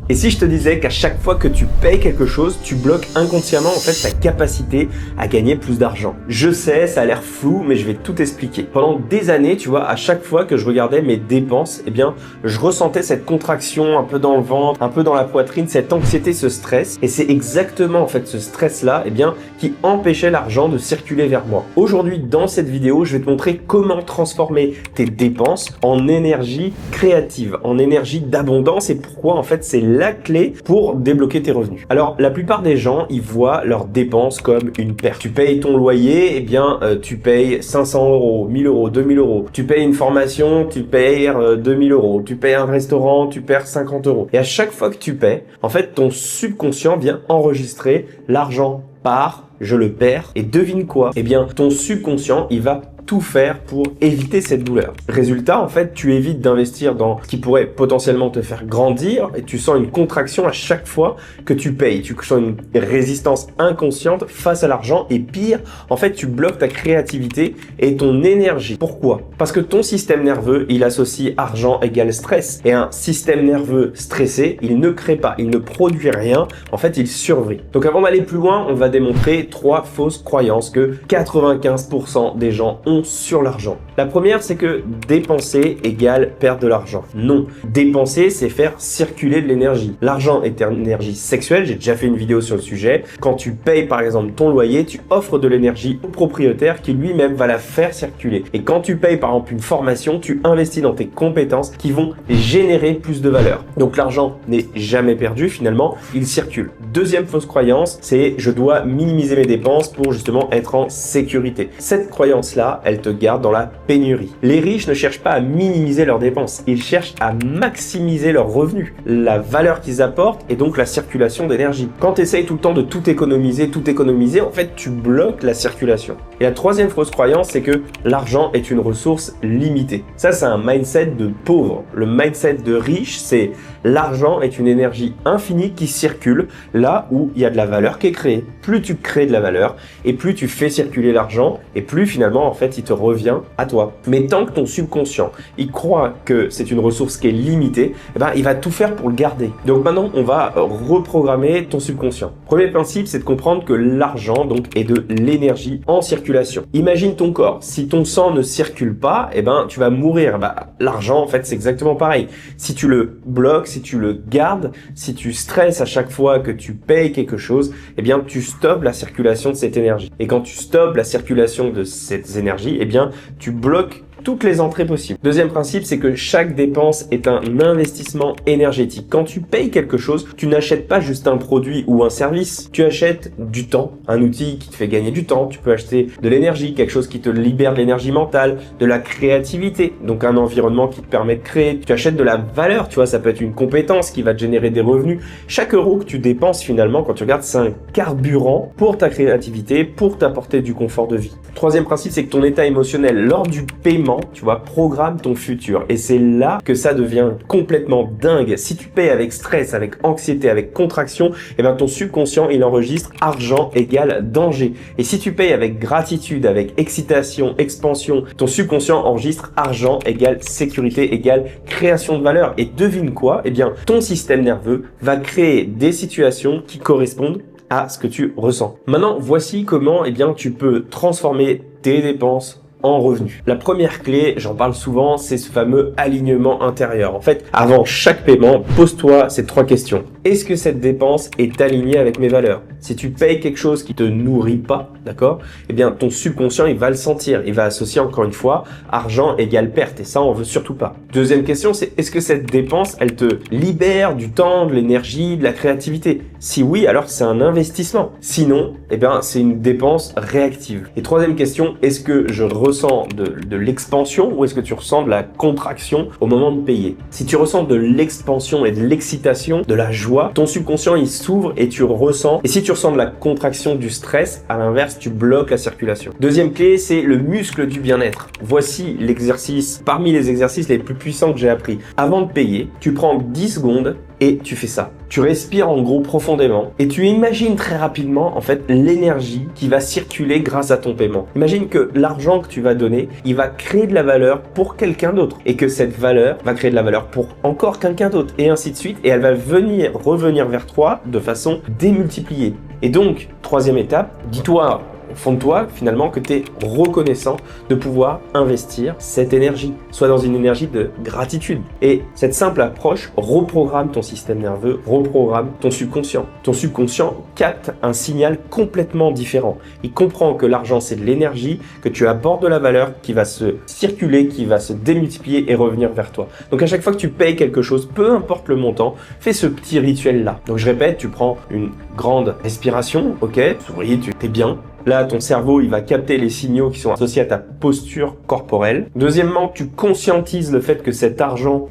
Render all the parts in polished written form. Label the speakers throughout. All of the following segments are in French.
Speaker 1: Et si je te disais qu'à chaque fois que tu payes quelque chose, tu bloques inconsciemment en fait ta capacité à gagner plus d'argent? Je sais, ça a l'air flou, mais je vais tout expliquer. Pendant des années, tu vois, à chaque fois que je regardais mes dépenses, eh bien, je ressentais cette contraction un peu dans le ventre, un peu dans la poitrine, cette anxiété, ce stress. Et c'est exactement en fait ce stress-là, eh bien, qui empêchait l'argent de circuler vers moi. Aujourd'hui, dans cette vidéo, je vais te montrer comment transformer tes dépenses en énergie créative, en énergie d'abondance et pourquoi en fait c'est la clé pour débloquer tes revenus. Alors, la plupart des gens, ils voient leurs dépenses comme une perte. Tu payes ton loyer, eh bien, tu payes 500 euros, 1000 euros, 2000 euros. Tu payes une formation, tu payes 2000 euros. Tu payes un restaurant, tu perds 50 euros. Et à chaque fois que tu payes, en fait, ton subconscient vient enregistrer l'argent part, je le perds. Et devine quoi? Eh bien, ton subconscient, il va tout faire pour éviter cette douleur. Résultat, en fait, tu évites d'investir dans ce qui pourrait potentiellement te faire grandir et tu sens une contraction à chaque fois que tu payes. Tu sens une résistance inconsciente face à l'argent et pire, en fait, tu bloques ta créativité et ton énergie. Pourquoi? Parce que ton système nerveux, il associe argent égale stress et un système nerveux stressé, il ne crée pas, il ne produit rien, en fait, il survit. Donc avant d'aller plus loin, on va démontrer 3 fausses croyances que 95% des gens ont sur l'argent. La première, c'est que dépenser égale perdre de l'argent. Non. Dépenser, c'est faire circuler de l'énergie. L'argent est une énergie sexuelle. J'ai déjà fait une vidéo sur le sujet. Quand tu payes, par exemple, ton loyer, tu offres de l'énergie au propriétaire qui lui-même va la faire circuler. Et quand tu payes, par exemple, une formation, tu investis dans tes compétences qui vont générer plus de valeur. Donc, l'argent n'est jamais perdu. Finalement, il circule. Deuxième fausse croyance, c'est je dois minimiser mes dépenses pour justement être en sécurité. Cette croyance-là, elle te garde dans la pénurie. Les riches ne cherchent pas à minimiser leurs dépenses, ils cherchent à maximiser leurs revenus, la valeur qu'ils apportent et donc la circulation d'énergie. Quand tu essayes tout le temps de tout économiser, en fait, tu bloques la circulation. Et la troisième fausse croyance, c'est que l'argent est une ressource limitée. Ça, c'est un mindset de pauvre. Le mindset de riche, c'est l'argent est une énergie infinie qui circule là où il y a de la valeur qui est créée. Plus tu crées de la valeur et plus tu fais circuler l'argent et plus finalement, en fait, il te revient à toi. Mais tant que ton subconscient, il croit que c'est une ressource qui est limitée, eh ben, il va tout faire pour le garder. Donc maintenant, on va reprogrammer ton subconscient. Premier principe, c'est de comprendre que l'argent, donc, est de l'énergie en circulation. Imagine ton corps. Si ton sang ne circule pas, eh ben, tu vas mourir. L'argent, en fait, c'est exactement pareil. Si tu le bloques, si tu le gardes, si tu stresses à chaque fois que tu payes quelque chose, eh bien, tu stoppes la circulation de cette énergie. Et quand tu stoppes la circulation de cette énergie, eh bien, tu bloques toutes les entrées possibles. Deuxième principe, c'est que chaque dépense est un investissement énergétique. Quand tu payes quelque chose, tu n'achètes pas juste un produit ou un service, tu achètes du temps, un outil qui te fait gagner du temps, tu peux acheter de l'énergie, quelque chose qui te libère de l'énergie mentale, de la créativité, donc un environnement qui te permet de créer, tu achètes de la valeur, tu vois, ça peut être une compétence qui va te générer des revenus. Chaque euro que tu dépenses finalement, quand tu regardes, c'est un carburant pour ta créativité, pour t'apporter du confort de vie. Troisième principe, c'est que ton état émotionnel lors du paiement, tu vois, programme ton futur. Et c'est là que ça devient complètement dingue. Si tu payes avec stress, avec anxiété, avec contraction, eh ben ton subconscient, il enregistre argent égale danger. Et si tu payes avec gratitude, avec excitation, expansion, ton subconscient enregistre argent égale sécurité égale création de valeur. Et devine quoi? Eh bien, ton système nerveux va créer des situations qui correspondent à ce que tu ressens. Maintenant, voici comment tu peux transformer tes dépenses en revenus. La première clé, j'en parle souvent, c'est ce fameux alignement intérieur. En fait, avant chaque paiement, pose-toi ces 3 questions. Est-ce que cette dépense est alignée avec mes valeurs? Si tu payes quelque chose qui te nourrit pas, d'accord? Eh bien, ton subconscient, il va le sentir. Il va associer encore une fois argent égale perte. Et ça, on veut surtout pas. Deuxième question, c'est est-ce que cette dépense, elle te libère du temps, de l'énergie, de la créativité? Si oui, alors c'est un investissement. Sinon, eh bien, c'est une dépense réactive. Et troisième question, est-ce que je ressens de l'expansion ou est-ce que tu ressens de la contraction au moment de payer? Si tu ressens de l'expansion et de l'excitation, de la joie, ton subconscient il s'ouvre et tu ressens. Et si tu ressens de la contraction, du stress, à l'inverse, tu bloques la circulation. Deuxième clé, c'est le muscle du bien-être. Voici l'exercice, parmi les exercices les plus puissants que j'ai appris. Avant de payer, tu prends 10 secondes et tu fais ça. Tu respires en gros profondément et tu imagines très rapidement en fait l'énergie qui va circuler grâce à ton paiement. Imagine que l'argent que tu vas donner, il va créer de la valeur pour quelqu'un d'autre et que cette valeur va créer de la valeur pour encore quelqu'un d'autre et ainsi de suite, et elle va revenir vers toi de façon démultipliée. Et donc, troisième étape, dis-toi au fond de toi, finalement, que tu es reconnaissant de pouvoir investir cette énergie, soit dans une énergie de gratitude. Et cette simple approche reprogramme ton système nerveux, reprogramme ton subconscient. Ton subconscient capte un signal complètement différent. Il comprend que l'argent, c'est de l'énergie, que tu apportes de la valeur qui va se circuler, qui va se démultiplier et revenir vers toi. Donc, à chaque fois que tu payes quelque chose, peu importe le montant, fais ce petit rituel-là. Donc, je répète, tu prends une grande respiration, ok, souris, tu es bien. Là, ton cerveau, il va capter les signaux qui sont associés à ta posture corporelle. Deuxièmement, tu conscientises le fait que cet argent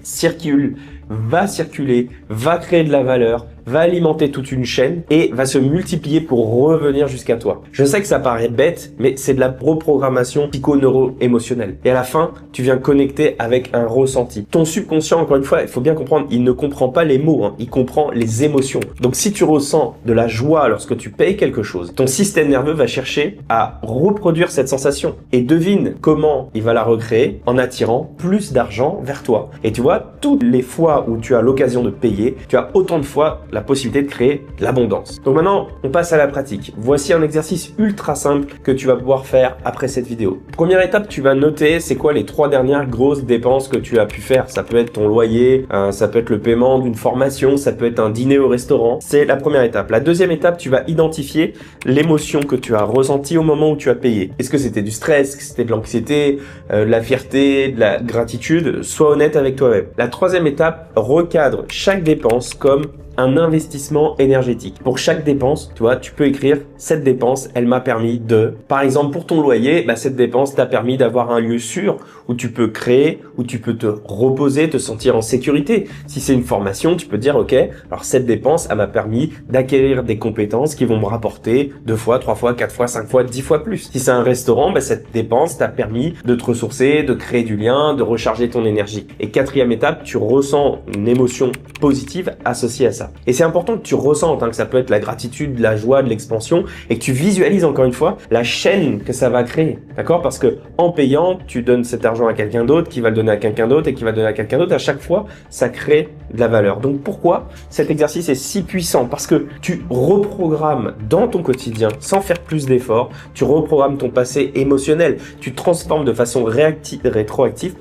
Speaker 1: va circuler, va créer de la valeur, va alimenter toute une chaîne et va se multiplier pour revenir jusqu'à toi. Je sais que ça paraît bête, mais c'est de la reprogrammation psycho-neuro-émotionnelle. Et à la fin, tu viens connecter avec un ressenti. Ton subconscient, encore une fois, il faut bien comprendre, il ne comprend pas les mots, il comprend les émotions. Donc si tu ressens de la joie lorsque tu payes quelque chose, ton système nerveux va chercher à reproduire cette sensation. Et devine comment il va la recréer en attirant plus d'argent vers toi. Et tu vois, toutes les fois où tu as l'occasion de payer, tu as autant de fois la possibilité de créer de l'abondance. Donc maintenant, on passe à la pratique. Voici un exercice ultra simple que tu vas pouvoir faire après cette vidéo. Première étape, tu vas noter c'est quoi les 3 dernières grosses dépenses que tu as pu faire. Ça peut être ton loyer, ça peut être le paiement d'une formation, ça peut être un dîner au restaurant. C'est la première étape. La deuxième étape, tu vas identifier l'émotion que tu as ressentie au moment où tu as payé. Est-ce que c'était du stress, que c'était de l'anxiété, de la fierté, de la gratitude? Sois honnête avec toi-même. La troisième étape, recadre chaque dépense comme un investissement énergétique. Pour chaque dépense, tu vois, tu peux écrire cette dépense, elle m'a permis de... Par exemple, pour ton loyer, cette dépense t'a permis d'avoir un lieu sûr où tu peux créer, où tu peux te reposer, te sentir en sécurité. Si c'est une formation, tu peux dire, ok, alors cette dépense, elle m'a permis d'acquérir des compétences qui vont me rapporter 2 fois, 3 fois, 4 fois, 5 fois, 10 fois plus. Si c'est un restaurant, cette dépense t'a permis de te ressourcer, de créer du lien, de recharger ton énergie. Et quatrième étape, tu ressens une émotion positive associée à ça. Et c'est important que tu ressentes, que ça peut être la gratitude, de la joie, de l'expansion, et que tu visualises encore une fois la chaîne que ça va créer, d'accord? Parce que en payant, tu donnes cet argent à quelqu'un d'autre, qui va le donner à quelqu'un d'autre, et qui va le donner à quelqu'un d'autre. À chaque fois, ça crée de la valeur. Donc pourquoi cet exercice est si puissant? Parce que tu reprogrammes dans ton quotidien, sans faire plus d'efforts, tu reprogrammes ton passé émotionnel, tu transformes de façon rétroactive,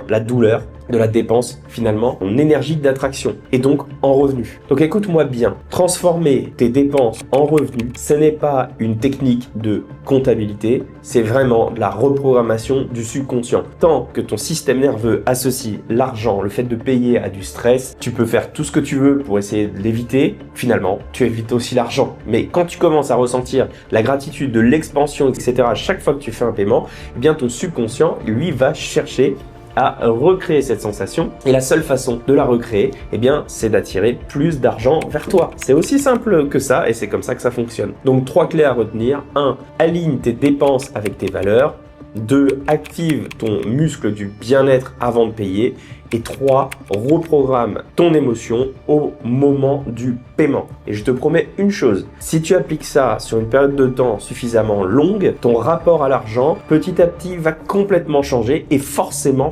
Speaker 1: la douleur de la dépense finalement en énergie d'attraction et donc en revenu. Donc écoute-moi bien, transformer tes dépenses en revenus, ce n'est pas une technique de comptabilité, c'est vraiment de la reprogrammation du subconscient. Tant que ton système nerveux associe l'argent, le fait de payer à du stress, tu peux faire tout ce que tu veux pour essayer de l'éviter, finalement tu évites aussi l'argent. Mais quand tu commences à ressentir la gratitude, de l'expansion, etc. à chaque fois que tu fais un paiement, ton subconscient lui va chercher à recréer cette sensation, et la seule façon de la recréer, c'est d'attirer plus d'argent vers toi. C'est aussi simple que ça, et c'est comme ça que ça fonctionne. Donc 3 clés à retenir. 1. Aligne tes dépenses avec tes valeurs. 2. Active ton muscle du bien-être avant de payer. Et 3. Reprogramme ton émotion au moment du paiement. Et je te promets une chose, si tu appliques ça sur une période de temps suffisamment longue, ton rapport à l'argent, petit à petit, va complètement changer et forcément,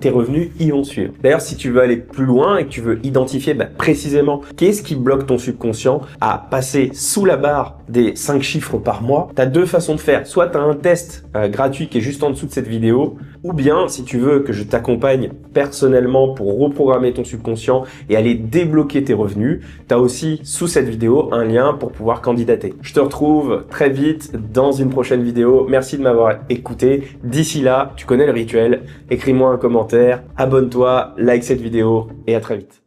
Speaker 1: tes revenus y vont suivre. D'ailleurs, si tu veux aller plus loin et que tu veux identifier précisément qu'est-ce qui bloque ton subconscient à passer sous la barre des 5 chiffres par mois, tu as 2 façons de faire. Soit tu as un test gratuit qui est juste en dessous de cette vidéo, ou bien si tu veux que je t'accompagne personnellement pour reprogrammer ton subconscient et aller débloquer tes revenus, tu as aussi sous cette vidéo un lien pour pouvoir candidater. Je te retrouve très vite dans une prochaine vidéo. Merci de m'avoir écouté. D'ici là, tu connais le rituel. Écris-moi un commentaire, abonne-toi, like cette vidéo et à très vite.